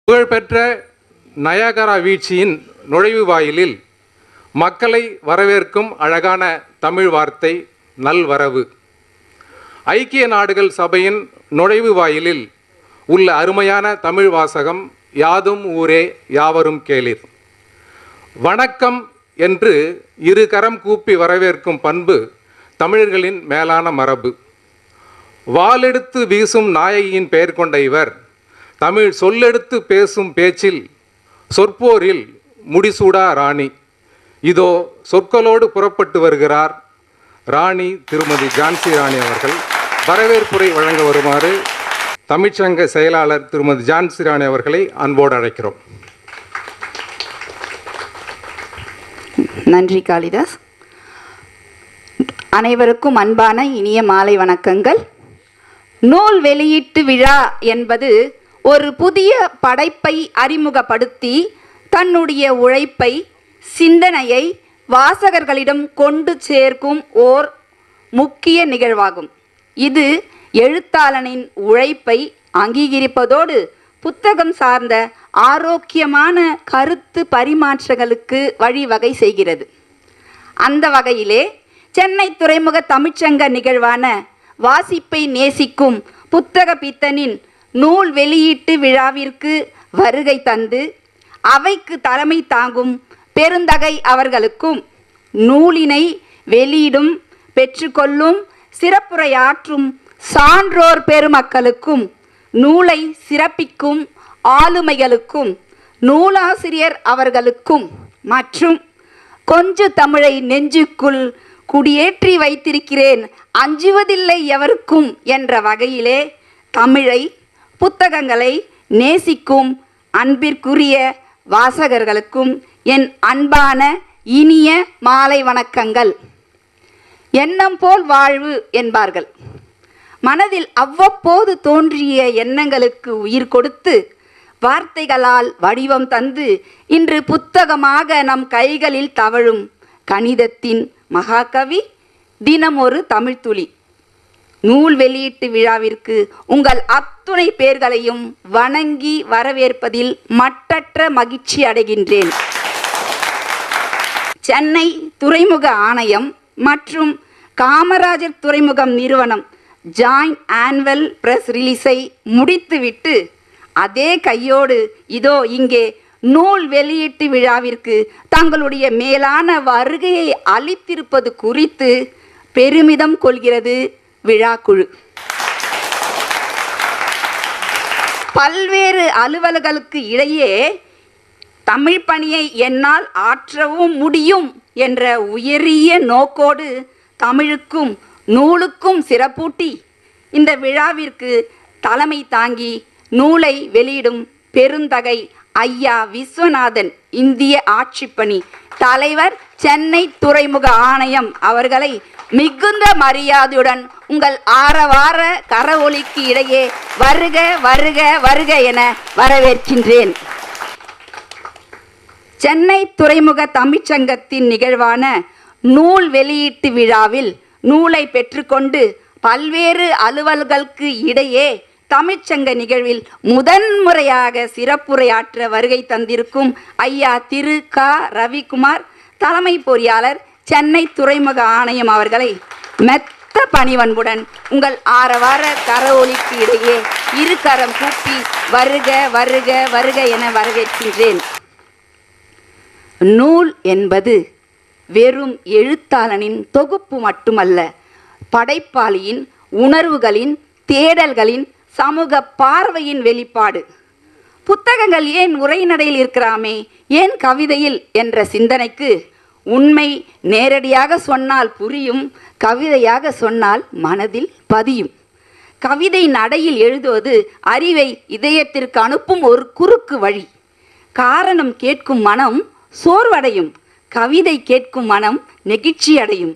புகழ்பெற்ற நயாகரா வீழ்ச்சியின் நுழைவு வாயிலில் மக்களை வரவேற்கும் அழகான தமிழ் வார்த்தை நல்வரவு. ஐக்கிய நாடுகள் சபையின் நுழைவு வாயிலில் உள்ள அருமையான தமிழ் வாசகம் யாதும் ஊரே யாவரும் கேளிர். வணக்கம் என்று இரு கரம் கூப்பி வரவேற்கும் பண்பு தமிழர்களின் மேலான மரபு. வாளெடுத்து வீசும் நாயகியின் பெயர் கொண்ட இவர் தமிழ் சொல்லெடுத்து பேசும் பேச்சில் சொற்போரில் முடிசூடா ராணி. இதோ சொற்களோடு புறப்பட்டு வருகிறார் ராணி திருமதி ஜான்சி ராணி அவர்கள். வரவேற்புரை வழங்க வருமாறு தமிழ்ச்சங்க செயலாளர் திருமதி ஜான்சி ராணி அவர்களை அன்போடு அழைக்கிறோம். நன்றி காளிதாஸ். அனைவருக்கும் அன்பான இனிய மாலை வணக்கங்கள். நூல் வெளியீட்டு விழா என்பது ஒரு புதிய படைப்பை அறிமுகப்படுத்தி தன்னுடைய உழைப்பை, சிந்தனையை வாசகர்களிடம் கொண்டு சேர்க்கும் ஓர் முக்கிய நிகழ்வாகும். இது எழுத்தாளனின் உழைப்பை அங்கீகரிப்பதோடு புத்தகம் சார்ந்த ஆரோக்கியமான கருத்து பரிமாற்றங்களுக்கு வழிவகை செய்கிறது. அந்த வகையிலே சென்னை துறைமுக தமிழ்ச்சங்க நிகழ்வான வாசிப்பை நேசிக்கும் புத்தக பித்தனின் நூல் வெளியீட்டு விழாவிற்கு வருகை தந்து அவைக்கு தலைமை தாங்கும் பெருந்தகை அவர்களுக்கும், நூலினை வெளியிடும் பெற்றுக்கொள்ளும் சிறப்புரையாற்றும் சான்றோர் பெருமக்களுக்கும், நூலை சிறப்பிக்கும் ஆளுமைகளுக்கும், நூலாசிரியர் அவர்களுக்கும் மற்றும் கொஞ்ச தமிழை நெஞ்சுக்குள் குடியேற்றி வைத்திருக்கிறேன் அஞ்சுவதில்லை எவருக்கும் என்ற வகையிலே தமிழை, புத்தகங்களை நேசிக்கும் அன்பிற்குரிய வாசகர்களுக்கும் என் அன்பான இனிய மாலை வணக்கங்கள். எண்ணம் போல் வாழ்வு என்பார்கள். மனதில் அவ்வப்போது தோன்றிய எண்ணங்களுக்கு உயிர் கொடுத்து வார்த்தைகளால் வடிவம் தந்து இன்று புத்தகமாக நம் கைகளில் தவழும் கணிதத்தின் மகாகவி தினம் ஒரு தமிழ்த்துளி நூல் வெளியீட்டு விழாவிற்கு உங்கள் அத்துணை பேர்களையும் வணங்கி வரவேற்பதில் மட்டற்ற மகிழ்ச்சி அடைகின்றேன். சென்னை துறைமுக ஆணையம் மற்றும் காமராஜர் துறைமுகம் நிறுவனம் ஜாயிண்ட் ஆனுவல் பிரஸ் ரிலீஸை முடித்துவிட்டு அதே கையோடு இதோ இங்கே நூல் வெளியீட்டு விழாவிற்கு தங்களுடைய மேலான வருகையை அளித்திருப்பது குறித்து பெருமிதம் கொள்கிறது விழாக்குழு. பல்வேறு அலுவல்களுக்கு இடையே தமிழ் பணியை என்னால் ஆற்றவும் முடியும் என்ற உயரிய நோக்கோடு தமிழுக்கும் நூலுக்கும் சிறப்பூட்டி இந்த விழாவிற்கு தலைமை தாங்கி நூலை வெளியிடும் பெருந்தகை ஐயா விஸ்வநாதன் இந்திய ஆட்சிப்பணி தலைவர் சென்னை துறைமுக ஆணையம் அவர்களை மிகுந்த மரியாதையுடன் உங்கள் ஆரவார கரவொலிக்கு இடையே வருக வருக வருக என வரவேற்கின்றேன். சென்னை துறைமுக தமிழ்ச்சங்கத்தின் நிகழ்வான நூல் வெளியீட்டு விழாவில் நூலை பெற்றுக்கொண்டு பல்வேறு அலுவல்களுக்கு இடையே தமிழ்ச்சங்க நிகழ்வில் முதன்முறையாக சிறப்புரையாற்ற வருகை தந்திருக்கும் ஐயா திரு க ரவிக்குமார் தலைமை பொறியாளர் சென்னை துறைமுக ஆணையம் அவர்களை மெத்த பணிவன்புடன் உங்கள் ஆரவார கரவொலிக்கு இடையே இரு கரம் கூப்பி வருக வருக வருக என வரவேற்கின்றேன். நூல் என்பது வெறும் எழுத்தாளனின் தொகுப்பு மட்டுமல்ல, படைப்பாளியின் உணர்வுகளின், தேடல்களின், சமூக பார்வையின் வெளிப்பாடு. புத்தகங்கள் ஏன் உரைநடையில் இருக்கிறாமே, ஏன் கவிதையில் என்ற சிந்தனைக்கு உண்மை நேரடியாக சொன்னால் புரியும், கவிதையாக சொன்னால் மனதில் பதியும். கவிதை நடையில் எழுதுவது அறிவை இதயத்திற்கு அனுப்பும் ஒரு குறுக்கு வழி. காரணம் கேட்கும் மனம் சோர்வடையும், கவிதை கேட்கும் மனம் நெகிழ்ச்சி அடையும்.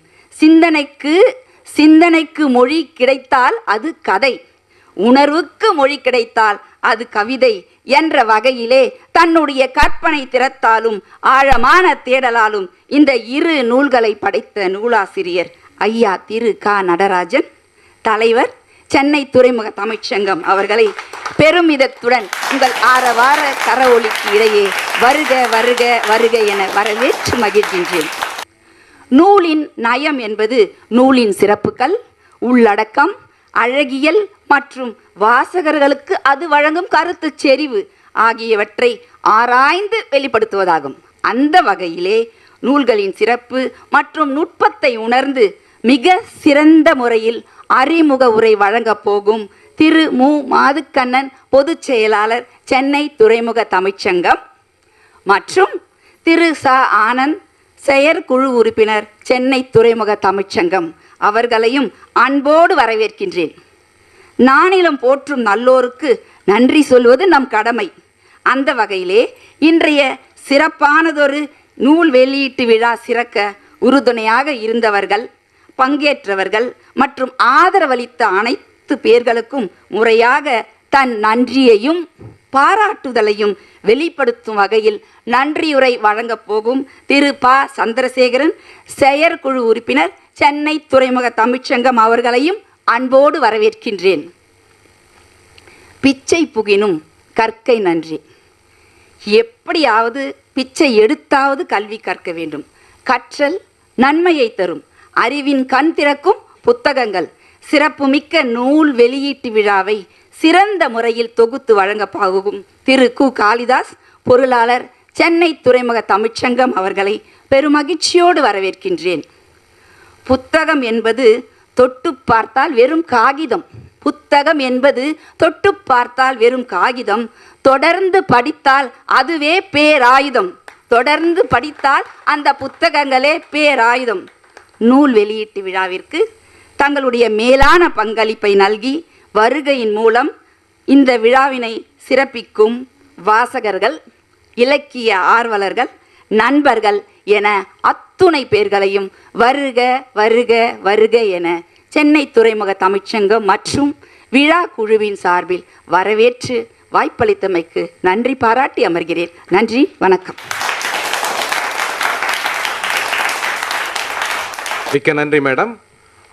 சிந்தனைக்கு மொழி கிடைத்தால் அது கதை, உணர்வுக்கு மொழி கிடைத்தால் அது கவிதை என்ற வகையிலே தன்னுடைய கற்பனை திறத்தாலும் ஆழமான தேடலாலும் இந்த இரு நூல்களை படைத்த நூலாசிரியர் ஐயா திரு க நடராஜன், தலைவர் சென்னை துறைமுக தமிழ்ச்சங்கம் அவர்களை பெருமிதத்துடன் உங்கள் ஆரவார கரவொலிக்கு இடையே வருக வருக வருக என வரவேற்று மகிழ்கின்றேன். நூலின் நயம் என்பது நூலின் சிறப்புகள், உள்ளடக்கம், அழகியல் மற்றும் வாசகர்களுக்கு அது வழங்கும் கருத்து செறிவு ஆகியவற்றை ஆராய்ந்து வெளிப்படுத்துவதாகும். அந்த வகையிலே நூல்களின் சிறப்பு மற்றும் நுட்பத்தை உணர்ந்து மிக சிறந்த முறையில் அறிமுக உரை வழங்கப் போகும் திரு மு. மாதுக்கண்ணன், பொதுச் செயலாளர், சென்னை துறைமுக தமிழ்ச்சங்கம், மற்றும் திரு ச. ஆனந்த், செயற்குழு உறுப்பினர், சென்னை துறைமுக தமிழ்ச்சங்கம் அவர்களையும் அன்போடு வரவேற்கின்றேன். நானிலம் போற்றும் நல்லோருக்கு நன்றி சொல்வது நம் கடமை. அந்த வகையிலே இன்றைய சிறப்பானதொரு நூல் வெளியீட்டு விழா சிறக்க உறுதுணையாக இருந்தவர்கள், பங்கேற்றவர்கள் மற்றும் ஆதரவளித்த அனைத்து பேர்களுக்கும் முறையாக தன் நன்றியையும் பாராட்டுதலையும் வெளிப்படுத்தும் வகையில் நன்றியுரை வழங்கப் போகும் திரு ப. சந்திரசேகரன், செயற்குழு உறுப்பினர், சென்னை துறைமுக தமிழ்ச்சங்கம் அவர்களையும் அன்போடு வரவேற்கின்றேன். பிச்சை புகினும் கற்கை நன்றி. எப்படியாவது பிச்சை எடுத்தாவது கல்வி கற்க வேண்டும். கற்றல் நன்மையை தரும். அறிவின் கண் திறக்கும் புத்தகங்கள். சிறப்புமிக்க நூல் வெளியீட்டு விழாவை சிறந்த முறையில் தொகுத்து வழங்கப்போகும் திரு கு. காளிதாஸ், பொருளாளர், சென்னை துறைமுக தமிழ்ச்சங்கம் அவர்களை பெருமகிழ்ச்சியோடு வரவேற்கின்றேன். புத்தகம் என்பது தொட்டு பார்த்தால் வெறும் காகிதம். புத்தகம் என்பது தொட்டு பார்த்தால் வெறும் காகிதம். தொடர்ந்து படித்தால் அதுவே பேராயுதம். தொடர்ந்து படித்தால் அந்த புத்தகங்களே பேராயுதம். நூல் வெளியீட்டு விழாவிற்கு தங்களுடைய மேலான பங்களிப்பை நல்கி வருகையின் மூலம் இந்த விழாவினை சிறப்பிக்கும் வாசகர்கள், இலக்கிய ஆர்வலர்கள், நண்பர்கள் என அத்துணை பேர்களையும் வருக வருக வருக என சென்னை துறைமுக தமிழ்ச்சங்கம் மற்றும் விழா குழுவின் சார்பில் வரவேற்று வாய்ப்பளித்தமைக்கு நன்றி பாராட்டி அமர்கிறேன். நன்றி, வணக்கம். மிக்க நன்றி மேடம்.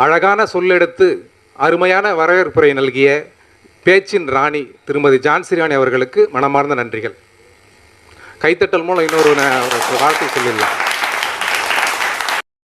அழகான சொல்லெடுத்து அருமையான வரவேற்புரை நல்கிய பேச்சின் ராணி திருமதி ஜான்சி ராணி அவர்களுக்கு மனமார்ந்த நன்றிகள். கைத்தட்டல் மூலம் இன்னொரு வாழ்த்து சொல்லிடலாம்.